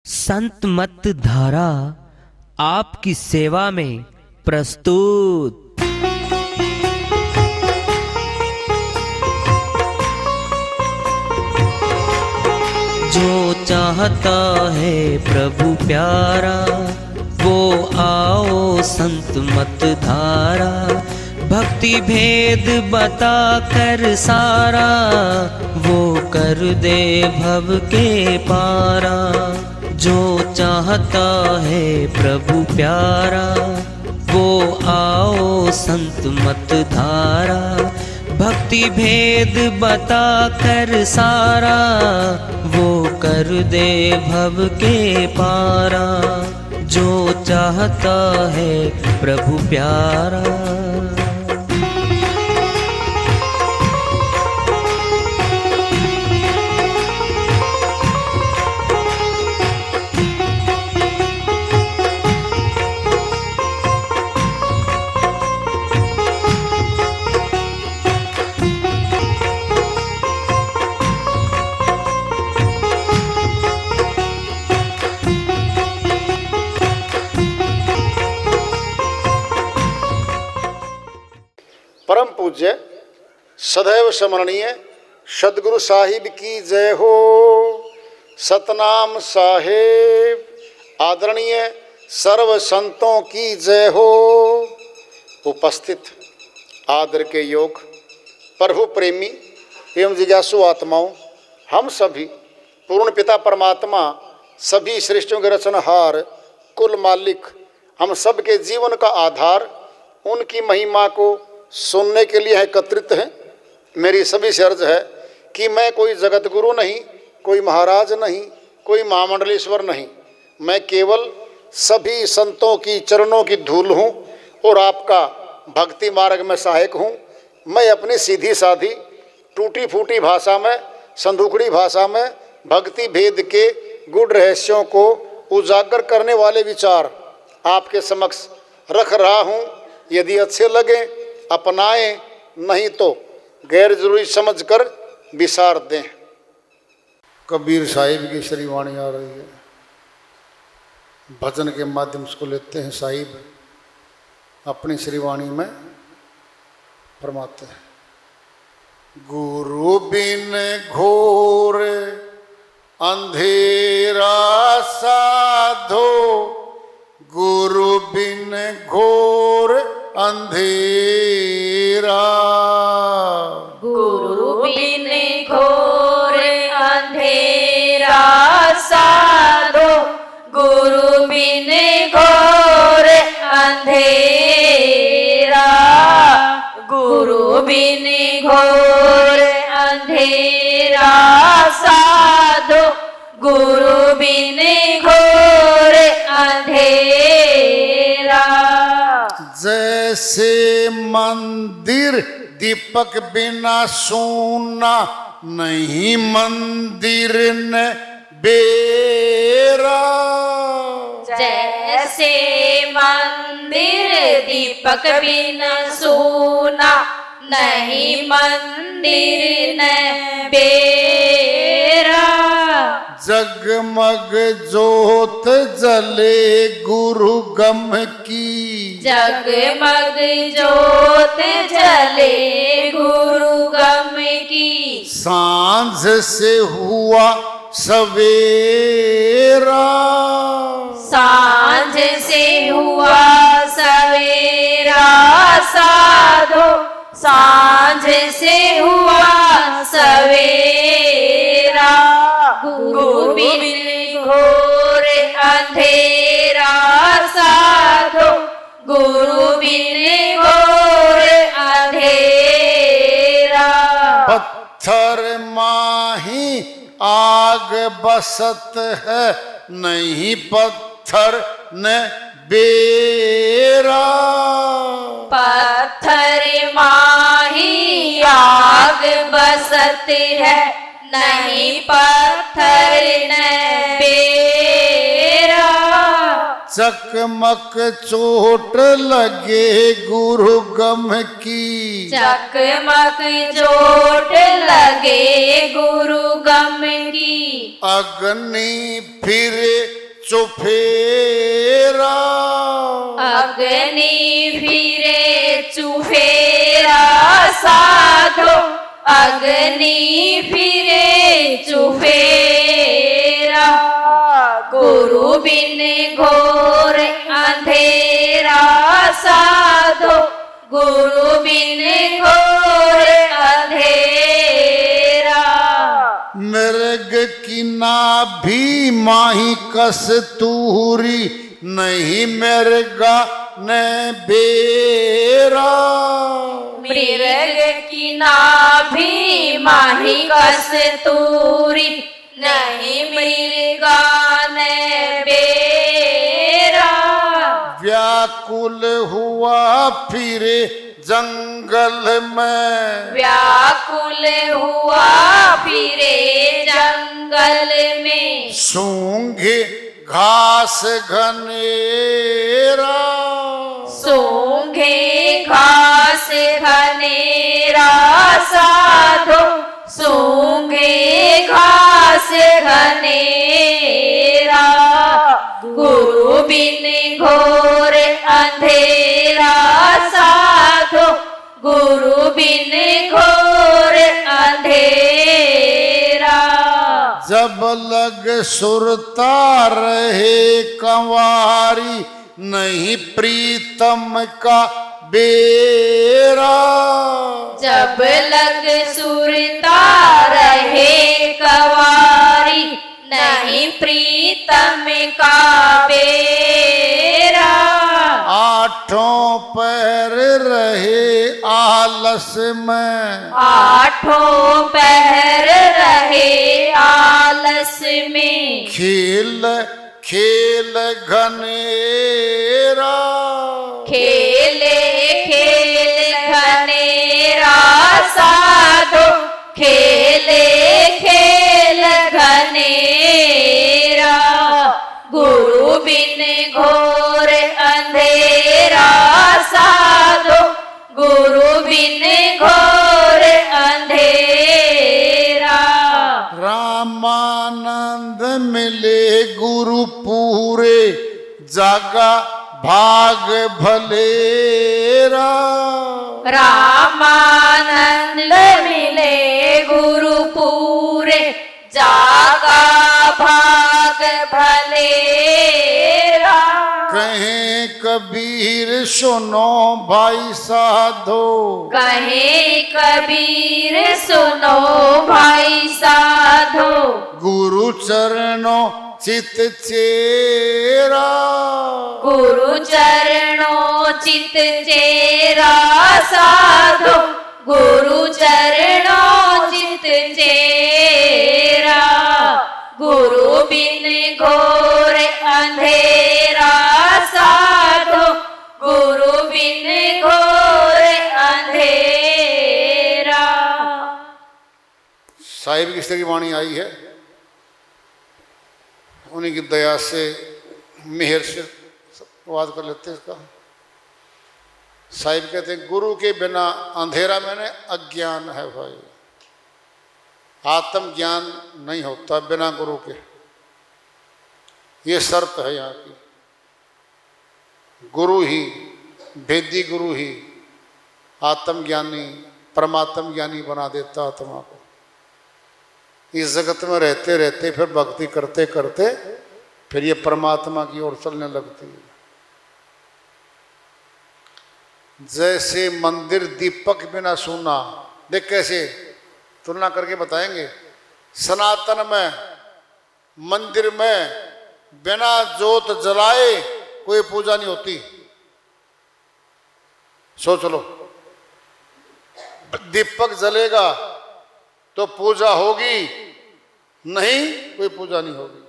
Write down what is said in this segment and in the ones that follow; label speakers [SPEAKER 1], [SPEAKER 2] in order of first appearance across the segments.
[SPEAKER 1] संत मत धारा आपकी सेवा में प्रस्तुत। जो चाहता है प्रभु प्यारा वो आओ संत मत धारा। भक्ति भेद बता कर सारा वो कर दे भव के पारा। जो चाहता है प्रभु प्यारा वो आओ संत मत धारा। भक्ति भेद बता कर सारा वो कर दे भव के पारा। जो चाहता है प्रभु प्यारा।
[SPEAKER 2] परम पूज्य सदैव स्मरणीय सदगुरु साहिब की जय हो। सतनाम साहेब आदरणीय सर्व संतों की जय हो। उपस्थित आदर के योग प्रभु प्रेमी एवं जिज्ञासु आत्माओं, हम सभी पूर्ण पिता परमात्मा सभी सृष्टियों के रचनहार कुल मालिक हम सब के जीवन का आधार उनकी महिमा को सुनने के लिए एकत्रित हैं। मेरी सभी से अर्ज है कि मैं कोई जगत गुरु नहीं, कोई महाराज नहीं, कोई महामंडलेश्वर नहीं। मैं केवल सभी संतों की चरणों की धूल हूँ और आपका भक्ति मार्ग में सहायक हूँ। मैं अपनी सीधी साधी टूटी फूटी भाषा में, संदूकड़ी भाषा में भक्ति भेद के गुड़ रहस्यों को उजागर करने वाले विचार आपके समक्ष रख रहा हूँ। यदि अच्छे लगे अपनाएं, नहीं तो गैर जरूरी समझकर विसार दें। कबीर साहिब की श्री वाणी आ रही है, भजन के माध्यम से लेते हैं। साहिब अपनी श्री वाणी में फरमाते हैं, गुरु बिन घोर अंधेरा साधो, गुरु बिन घोर अंधेरा,
[SPEAKER 3] गुरु बिन घोर अंधेरा साधो, गुरु बिन घोर अंधेरा, गुरु बिन घोर अंधेरा साधो, गुरु बिन घोर अंधेरा।
[SPEAKER 2] जैसे मंदिर दीपक बिना सोना नहीं मंदिर न बेरा,
[SPEAKER 3] जैसे मंदिर दीपक बिना सोना नहीं मंदिर न बेरा।
[SPEAKER 2] जगमग जोत जले गुरु गम की,
[SPEAKER 3] जगमग जोत जले गुरु गम की,
[SPEAKER 2] सांझ से हुआ सवेरा,
[SPEAKER 3] सांझ से हुआ सवेरा साधो, सांझ से हुआ सवेरा, गुरु बिन घोर अंधेरा साधो, गुरु बिन घोर अंधेरा।
[SPEAKER 2] पत्थर माही आग बसत है, नहीं पत्थर न बेरा,
[SPEAKER 3] पत्थर माही आग बसत है, नहीं पत्थर न बेरा।
[SPEAKER 2] चकमक चोट लगे गुरु गम की,
[SPEAKER 3] चकमक चोट लगे गुरु गम की,
[SPEAKER 2] अग्नि फिर चुफेरा,
[SPEAKER 3] अग्नि फिरे चुफेरा साधो, अग्नि फिरे चुफेरा। गुरु बिन घोर अंधेरा साधो, गुरु बिन घोर अंधेरा।
[SPEAKER 2] मृग की नाभि माही कस्तूरी, नहीं मृगा न बेरा।
[SPEAKER 3] मृग की नाभि माही कस्तूरी, नहीं मृगा ने बेरा।
[SPEAKER 2] व्याकुल हुआ फिरे जंगल में,
[SPEAKER 3] व्याकुल हुआ फिरे जंगल में।
[SPEAKER 2] सूंघे घास घनेरा,
[SPEAKER 3] सूंघे घास घनेरा साधो, सूंघे घास घनेरा। गुरु बिन घोर अंधेरा साधो, गुरु बिन घोर अंधेरा।
[SPEAKER 2] जब लग सुरता रहे कंवारी, नहीं प्रीतम का बेरा।
[SPEAKER 3] जब लग सुरता रहे कवारी, नहीं प्रीतम का बेरा।
[SPEAKER 2] आठों पैर रहे आलस में,
[SPEAKER 3] आठों पहर रहे आलस में।
[SPEAKER 2] खेल खेल घनेरा,
[SPEAKER 3] खेले खेल घनेरा साधो, खेले खेल घनेरा। गुरु बिन घोर अंधेरा साधो, गुरु बिन घोर अंधेरा।
[SPEAKER 2] रामानंद मिले गुरु पूरे, जागा भाग भलेरा।
[SPEAKER 3] रामानंद मिले गुरु पूरे, जागा भाग भलेरा।
[SPEAKER 2] कहें कबीर सुनो भाई साधो,
[SPEAKER 3] कहे कबीर सुनो भाई साधो।
[SPEAKER 2] गुरु चरणों चित चेरा,
[SPEAKER 3] गुरु चरणों चित चेरा साधो, गुरु चरणों चित चेरा। गुरु बिन घोर अंधेरा साधो, गुरु बिन घोर अंधेरा।
[SPEAKER 2] साहिब की स्त्री वाणी आई है, उन्हीं की दया से मेहर से वाद कर लेते हैं इसका। साहिब कहते हैं गुरु के बिना अंधेरा मैंने अज्ञान है भाई, आत्म ज्ञान नहीं होता बिना गुरु के, ये शर्त है यहाँ की। गुरु ही, भेदी गुरु ही आत्मज्ञानी परमात्म ज्ञानी बना देता आत्मा को। इस जगत में रहते रहते फिर भक्ति करते करते फिर ये परमात्मा की ओर चलने लगती है। जैसे मंदिर दीपक बिना सूना, देख कैसे तुलना करके बताएंगे। सनातन में मंदिर में बिना जोत जलाए कोई पूजा नहीं होती, सोच लो। दीपक जलेगा तो पूजा होगी, नहीं कोई पूजा नहीं होगी।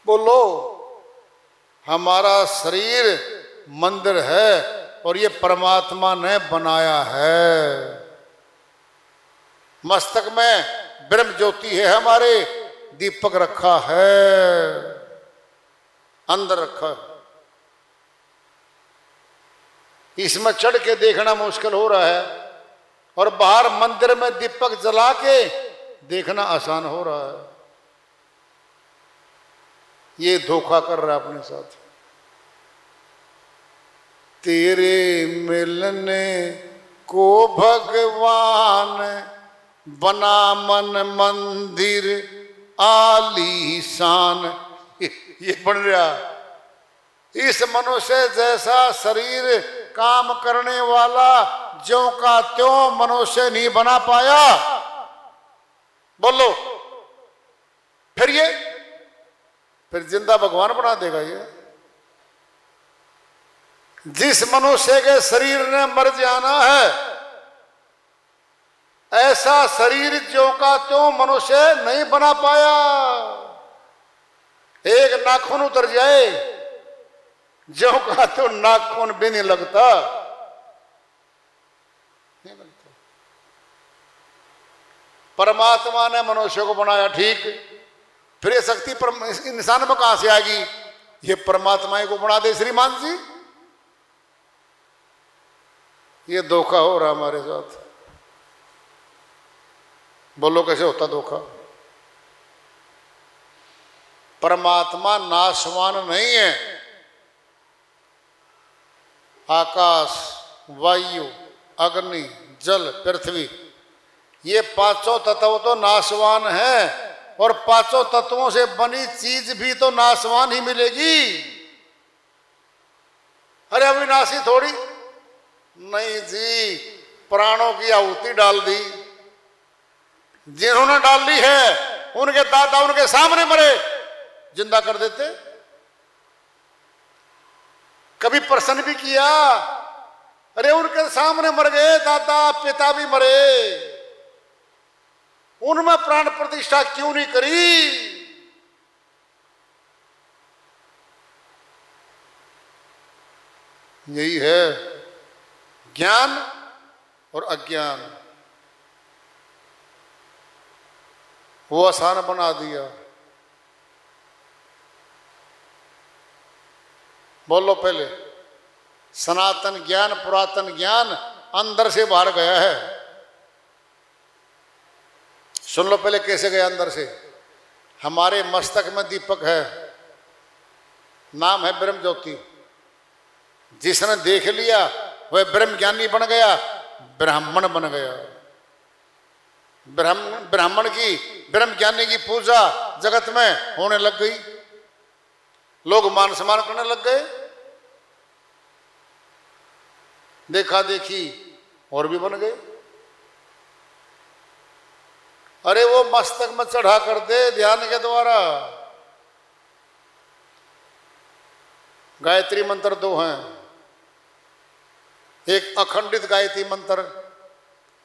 [SPEAKER 2] बोलो, हमारा शरीर मंदिर है और ये परमात्मा ने बनाया है। मस्तक में ब्रह्म ज्योति है, हमारे दीपक रखा है, अंदर रखा है। इसमें चढ़ के देखना मुश्किल हो रहा है और बाहर मंदिर में दीपक जला के देखना आसान हो रहा है। ये धोखा कर रहा है अपने साथ। तेरे मिलने को भगवान बना मन मंदिर आलीशान। ये बन रहा। इस मनुष्य जैसा शरीर काम करने वाला ज्यों का त्यों मनुष्य नहीं बना पाया। बोलो फिर जिंदा भगवान बना देगा ये। जिस मनुष्य के शरीर ने मर जाना है, ऐसा शरीर ज्यों का त्यों मनुष्य नहीं बना पाया। एक नाखून उतर जाए, ज्यों का त्यों नाखून भी नहीं लगता। परमात्मा ने मनुष्य को बनाया, ठीक। फिर ये शक्ति इंसान में कहां से आएगी? ये परमात्मा को बना दे श्रीमान जी। ये धोखा हो रहा हमारे साथ। बोलो कैसे होता धोखा? परमात्मा नाशवान नहीं है। आकाश, वायु, अग्नि, जल, पृथ्वी, ये पांचों तत्व तो नाशवान है, और पांचों तत्वों से बनी चीज भी तो नाशवान ही मिलेगी। अरे अविनाशी थोड़ी नहीं जी। प्राणों की आहुति डाल दी, जिन्होंने डाल ली है उनके दादा उनके सामने मरे, जिंदा कर देते। कभी प्रश्न भी किया, अरे उनके सामने मर गए, दादा पिता भी मरे, उनमें प्राण प्रतिष्ठा क्यों नहीं करी? यही है ज्ञान और अज्ञान। वो आसान बना दिया। बोलो पहले, सनातन ज्ञान, पुरातन ज्ञान अंदर से बाहर गया है। सुन लो पहले कैसे गया अंदर से। हमारे मस्तक में दीपक है, नाम है ब्रह्म ज्योति। जिसने देख लिया वह ब्रह्म ज्ञानी बन गया, ब्राह्मण बन गया। ब्राह्मण की, ब्रह्म ज्ञानी की पूजा जगत में होने लग गई। लोग मान सम्मान करने लग गए। देखा देखी और भी बन गए। अरे वो मस्तक में चढ़ा कर दे ध्यान के द्वारा। गायत्री मंत्र दो हैं, एक अखंडित गायत्री मंत्र,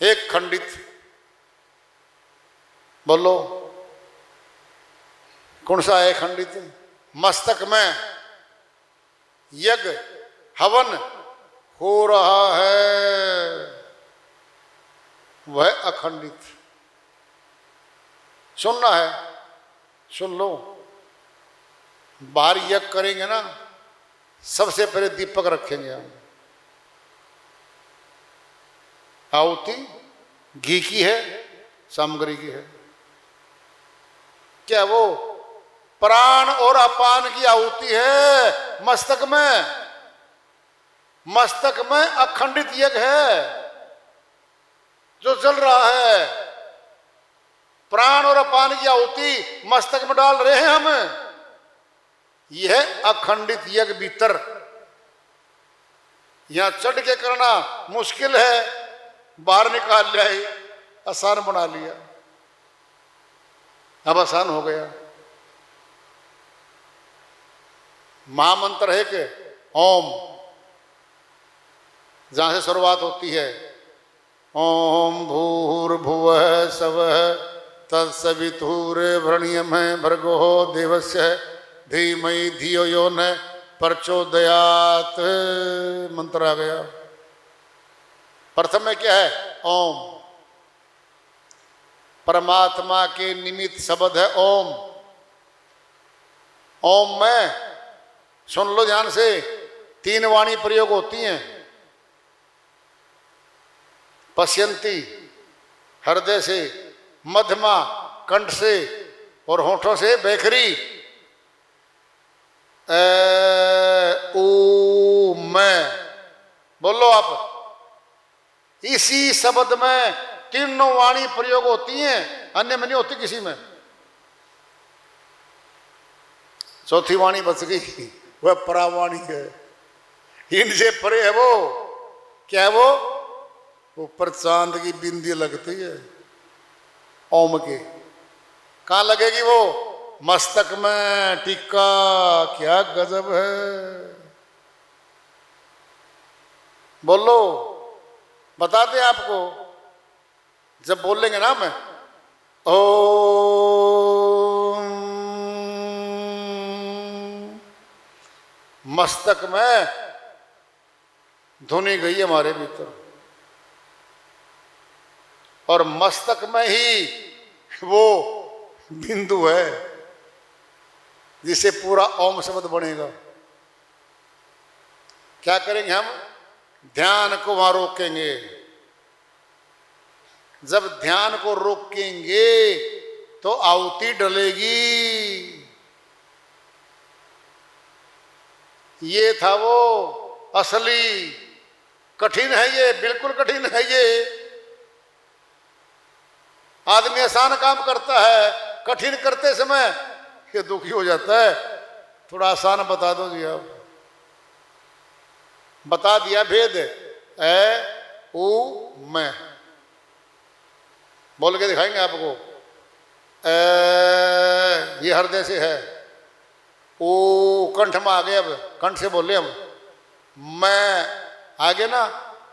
[SPEAKER 2] एक खंडित। बोलो कौन सा है खंडित? मस्तक में यज्ञ हवन हो रहा है, वह अखंडित। सुनना है, सुन लो। बाहर यज्ञ करेंगे ना, सबसे पहले दीपक रखेंगे हम। आहुति घी की है, सामग्री की है। क्या वो प्राण और अपान की आहुति है मस्तक में? मस्तक में अखंडित यज्ञ है जो जल रहा है। प्राण और अपान की आहुति मस्तक में डाल रहे हैं हम। यह अखंडित यज्ञ भीतर। यहां चढ़ के करना मुश्किल है, बाहर निकाल लिया, आसान बना लिया। अब आसान हो गया। महामंत्र है कि ओम, जहां से शुरुआत होती है, ओम भूर्भुवः स्वः तत्सवितुर्वरेण्यं भर्गो देवस्य धीमहि धियो यो न प्रचोदयात्। मंत्र आ गया। प्रथम में क्या है? ओम। परमात्मा के निमित्त शब्द है ओम। ओम में सुन लो ध्यान से, तीन वाणी प्रयोग होती हैं। पश्यंती हृदय से, मध्यमा कंठ से, और होठों से बेखरी। ए ऊ मैं, बोलो आप। इसी शब्द में तीनों वाणी प्रयोग होती हैं, अन्य में नहीं होती किसी में। चौथी वाणी बच गई, वह परावाणी है, इनसे परे है वो। क्या है वो? ऊपर चांद की बिंदी लगती है ओम के, कहां लगेगी वो? मस्तक में टिक्का। क्या गजब है, बोलो, बताते आपको। जब बोलेंगे ना मैं ओम, मस्तक में धुनी गई हमारे भीतर, और मस्तक में ही वो बिंदु है जिसे पूरा ओम शब्द बनेगा। क्या करेंगे हम? ध्यान को वहां रोकेंगे। जब ध्यान को रोकेंगे तो आहुति डलेगी। ये था वो असली। कठिन है ये, बिल्कुल कठिन है ये। आदमी आसान काम करता है, कठिन करते समय ये दुखी हो जाता है। थोड़ा आसान बता दो जी आप। बता दिया भेद, ए ऊ मैं, बोल के दिखाएंगे आपको। ये हृदय से है, ओ कंठ में आ गए, अब कंठ से बोले हम। मैं आगे ना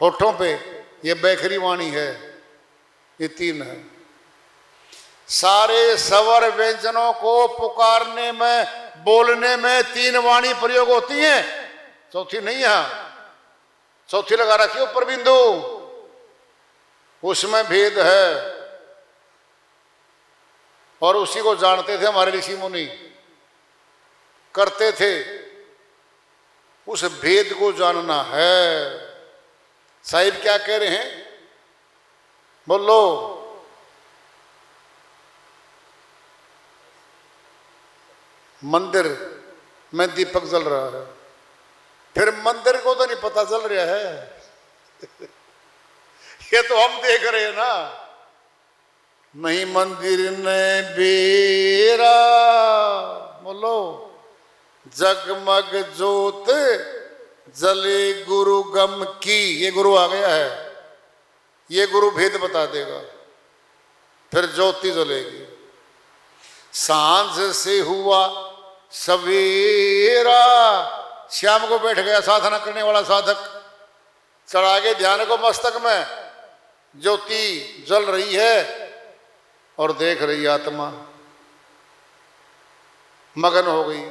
[SPEAKER 2] होठों पे, ये बैखरी वाणी है। ये तीन है। सारे स्वर व्यंजनों को पुकारने में, बोलने में तीन वाणी प्रयोग होती है, चौथी नहीं है। चौथी लगा रखी ऊपर बिंदु, उसमें भेद है। और उसी को जानते थे हमारे ऋषि मुनि, करते थे। उस भेद को जानना है। साहिब क्या कह रहे हैं, बोलो। मंदिर में दीपक जल रहा है, फिर मंदिर को तो नहीं पता चल रहा है। ये तो हम देख रहे हैं ना। नहीं मंदिर ने बेरा, बोलो। जगमग जोत जले गुरु गम की, ये गुरु आ गया है। ये गुरु भेद बता देगा, फिर ज्योति जलेगी। सांझ से हुआ सवेरा, शाम को बैठ गया साधना करने वाला साधक, चढ़ा के ध्यान को मस्तक में, ज्योति जल रही है और देख रही आत्मा, मगन हो गई।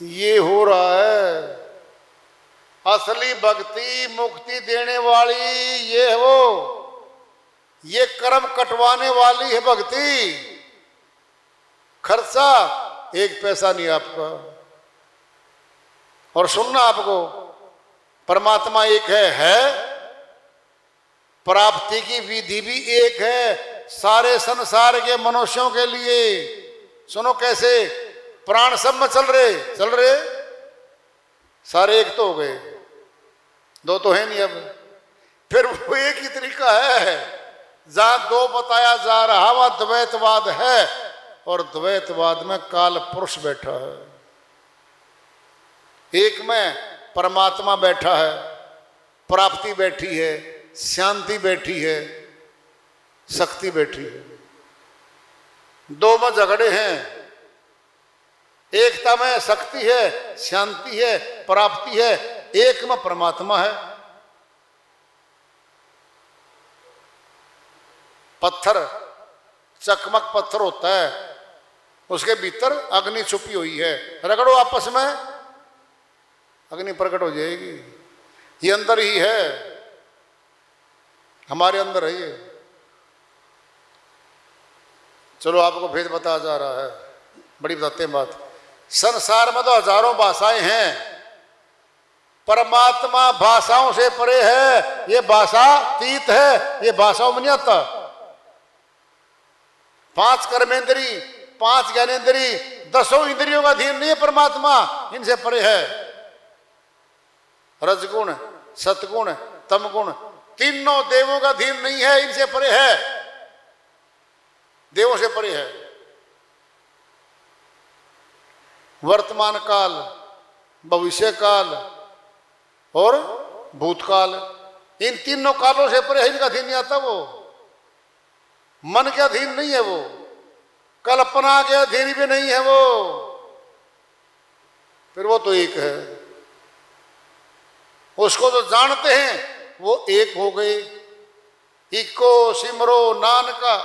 [SPEAKER 2] ये हो रहा है असली भक्ति, मुक्ति देने वाली ये है वो। ये कर्म कटवाने वाली है भक्ति। खर्चा एक पैसा नहीं आपका। और सुनना आपको, परमात्मा एक है, प्राप्ति की विधि भी एक है सारे संसार के मनुष्यों के लिए। सुनो कैसे, प्राण सब में चल रहे, सारे एक तो हो गए, दो तो है नहीं अब। फिर वो एक ही तरीका है। जहां दो बताया जा रहा वह द्वैतवाद है, और द्वैतवाद में काल पुरुष बैठा है। एक में परमात्मा बैठा है, प्राप्ति बैठी है, शांति बैठी है, शक्ति बैठी है। दो में झगड़े हैं। एकता में शक्ति है, शांति है, प्राप्ति है, एक में परमात्मा है। पत्थर, चकमक पत्थर होता है, उसके भीतर अग्नि छुपी हुई है। रगड़ो आपस में, अग्नि प्रकट हो जाएगी। ये अंदर ही है, हमारे अंदर है ये। चलो आपको भेद बताया जा रहा है, बड़ी बताते हैं बात। संसार में तो हजारों भाषाएं हैं, परमात्मा भाषाओं से परे है। ये भाषा तीत है, ये भाषाओं में नहीं आता। 5 कर्मेंद्री, 5 ज्ञानेंद्री, 10 इंद्रियों का अधीन नहीं है परमात्मा, इनसे परे है। रजगुण, सतगुण, तमगुण, तीनों देवों का अधीन नहीं है, इनसे परे है, देवों से परे है। वर्तमान काल, भविष्य काल और भूतकाल, इन तीनों कालों से परे है, इनका अधीन नहीं आता। वो मन के अधीन नहीं है, वो कल्पना के अधीन भी नहीं है वो, फिर वो तो एक है। उसको जो जानते हैं वो एक हो गए। इको सिमरो नानका,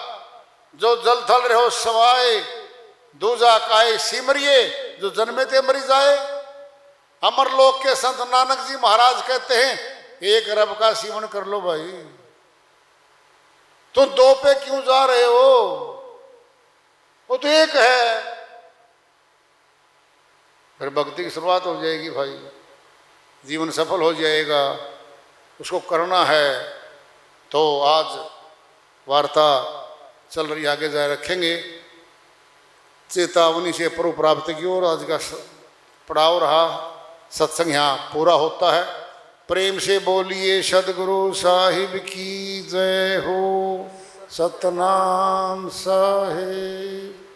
[SPEAKER 2] जो जल थल रहो सवाए, दूजा काए सिमरिए, जो जन्मे ते मरी जाए। अमरलोक के संत नानक जी महाराज कहते हैं, एक रब का सिमरन कर लो भाई, तो दो पे क्यों जा रहे हो, वो तो एक है। फिर भक्ति की शुरुआत हो जाएगी भाई, जीवन सफल हो जाएगा। उसको करना है तो आज वार्ता चल रही, आगे जाए रखेंगे। चेतावनी से प्रभु प्राप्ति की ओर आज का पड़ाव रहा। सत्संग यहाँ पूरा होता है। प्रेम से बोलिए सदगुरु साहिब की जय हो। सतनाम साहिब।